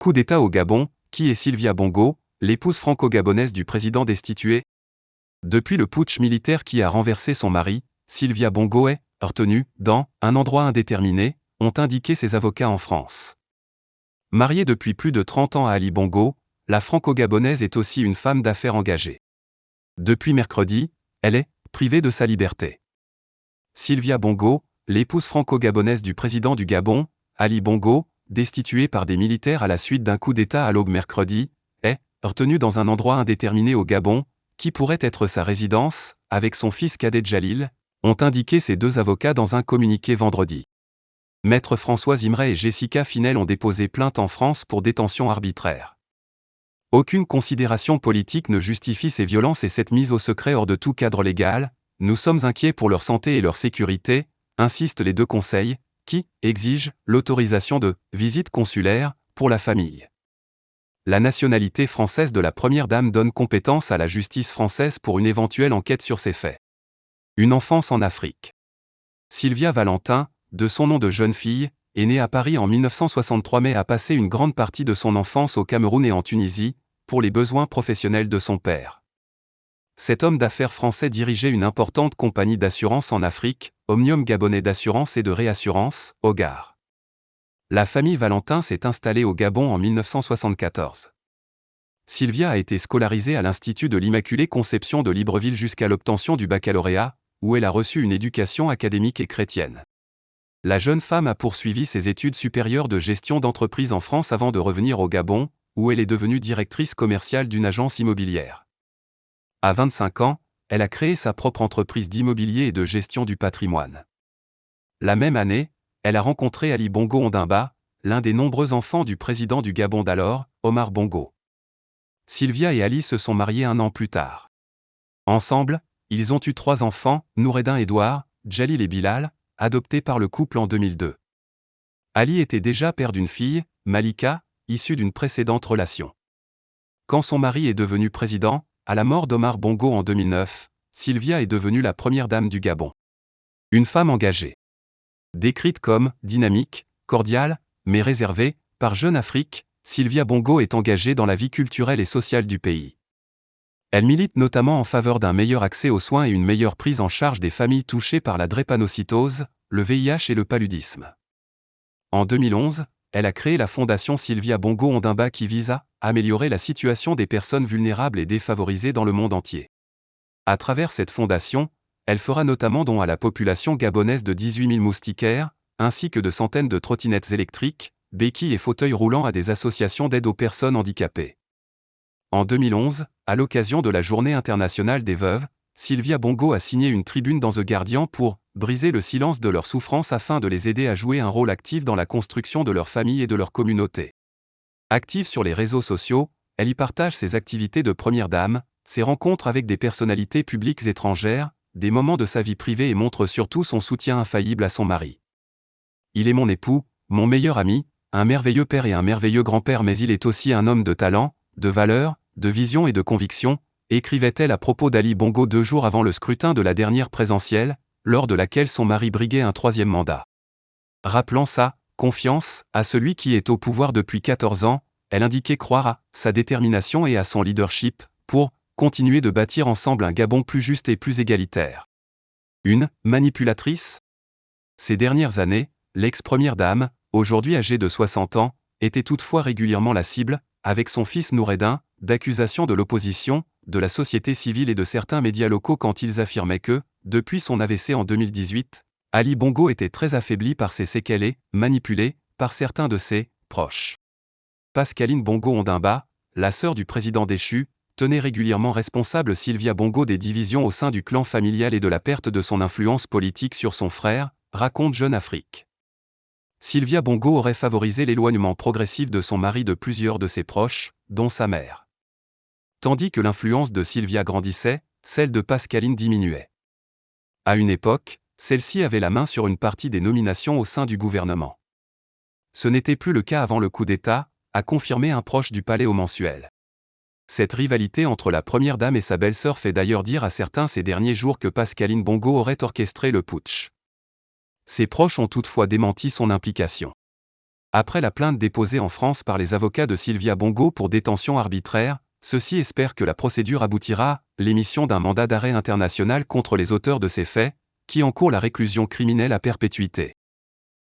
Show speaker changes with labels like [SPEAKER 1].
[SPEAKER 1] Coup d'État au Gabon, qui est Sylvia Bongo, l'épouse franco-gabonaise du président destitué? Depuis le putsch militaire qui a renversé son mari, Sylvia Bongo est retenue dans un endroit indéterminé, ont indiqué ses avocats en France. Mariée depuis plus de 30 ans à Ali Bongo, la franco-gabonaise est aussi une femme d'affaires engagée. Depuis mercredi, elle est privée de sa liberté. Sylvia Bongo, l'épouse franco-gabonaise du président du Gabon, Ali Bongo, destituée par des militaires à la suite d'un coup d'État à l'aube mercredi, est retenue dans un endroit indéterminé au Gabon, qui pourrait être sa résidence, avec son fils cadet Jalil, ont indiqué ces deux avocats dans un communiqué vendredi. Maître Françoise Imray et Jessica Finel ont déposé plainte en France pour détention arbitraire. Aucune considération politique ne justifie ces violences et cette mise au secret hors de tout cadre légal. Nous sommes inquiets pour leur santé et leur sécurité, insistent les deux conseils, qui exigent l'autorisation de visite consulaire pour la famille. La nationalité française de la première dame donne compétence à la justice française pour une éventuelle enquête sur ces faits. Une enfance en Afrique. Sylvia Valentin, de son nom de jeune fille, est née à Paris en 1963 mais a passé une grande partie de son enfance au Cameroun et en Tunisie, pour les besoins professionnels de son père. Cet homme d'affaires français dirigeait une importante compagnie d'assurance en Afrique, Omnium Gabonais d'assurance et de réassurance, OGAR. La famille Valentin s'est installée au Gabon en 1974. Sylvia a été scolarisée à l'Institut de l'Immaculée Conception de Libreville jusqu'à l'obtention du baccalauréat, où elle a reçu une éducation académique et chrétienne. La jeune femme a poursuivi ses études supérieures de gestion d'entreprise en France avant de revenir au Gabon, où elle est devenue directrice commerciale d'une agence immobilière. À 25 ans, elle a créé sa propre entreprise d'immobilier et de gestion du patrimoine. La même année, elle a rencontré Ali Bongo Ondimba, l'un des nombreux enfants du président du Gabon d'alors, Omar Bongo. Sylvia et Ali se sont mariés un an plus tard. Ensemble, ils ont eu 3 enfants, Noureddin Edouard, Jalil et Bilal, adoptés par le couple en 2002. Ali était déjà père d'une fille, Malika, issue d'une précédente relation. Quand son mari est devenu président, à la mort d'Omar Bongo en 2009, Sylvia est devenue la première dame du Gabon. Une femme engagée. Décrite comme dynamique, cordiale, mais réservée, par Jeune Afrique, Sylvia Bongo est engagée dans la vie culturelle et sociale du pays. Elle milite notamment en faveur d'un meilleur accès aux soins et une meilleure prise en charge des familles touchées par la drépanocytose, le VIH et le paludisme. En 2011, elle a créé la fondation Sylvia Bongo Ondimba qui vise à améliorer la situation des personnes vulnérables et défavorisées dans le monde entier. À travers cette fondation, elle fera notamment don à la population gabonaise de 18 000 moustiquaires, ainsi que de centaines de trottinettes électriques, béquilles et fauteuils roulants à des associations d'aide aux personnes handicapées. En 2011, à l'occasion de la Journée internationale des veuves, Sylvia Bongo a signé une tribune dans The Guardian pour briser le silence de leur souffrance afin de les aider à jouer un rôle actif dans la construction de leur famille et de leur communauté. Active sur les réseaux sociaux, elle y partage ses activités de première dame, ses rencontres avec des personnalités publiques étrangères, des moments de sa vie privée et montre surtout son soutien infaillible à son mari. Il est mon époux, mon meilleur ami, un merveilleux père et un merveilleux grand-père mais il est aussi un homme de talent, de valeur, de vision et de conviction, écrivait-elle à propos d'Ali Bongo 2 jours avant le scrutin de la dernière présidentielle, lors de laquelle son mari briguait un 3e mandat. Rappelant sa confiance à celui qui est au pouvoir depuis 14 ans, elle indiquait croire à sa détermination et à son leadership pour continuer de bâtir ensemble un Gabon plus juste et plus égalitaire. Une manipulatrice? Ces dernières années, l'ex-première dame, aujourd'hui âgée de 60 ans, était toutefois régulièrement la cible, avec son fils Noureddin, d'accusations de l'opposition, de la société civile et de certains médias locaux quand ils affirmaient que, depuis son AVC en 2018, Ali Bongo était très affaibli par ses séquelles et manipulé par certains de ses proches. Pascaline Bongo Ondimba, la sœur du président déchu, tenait régulièrement responsable Sylvia Bongo des divisions au sein du clan familial et de la perte de son influence politique sur son frère, raconte Jeune Afrique. Sylvia Bongo aurait favorisé l'éloignement progressif de son mari de plusieurs de ses proches, dont sa mère. Tandis que l'influence de Sylvia grandissait, celle de Pascaline diminuait. À une époque, celle-ci avait la main sur une partie des nominations au sein du gouvernement. Ce n'était plus le cas avant le coup d'État, a confirmé un proche du palais au Mensuel. Cette rivalité entre la première dame et sa belle-sœur fait d'ailleurs dire à certains ces derniers jours que Pascaline Bongo aurait orchestré le putsch. Ses proches ont toutefois démenti son implication. Après la plainte déposée en France par les avocats de Sylvia Bongo pour détention arbitraire, ceux-ci espèrent que la procédure aboutira à l'émission d'un mandat d'arrêt international contre les auteurs de ces faits, qui encourent la réclusion criminelle à perpétuité.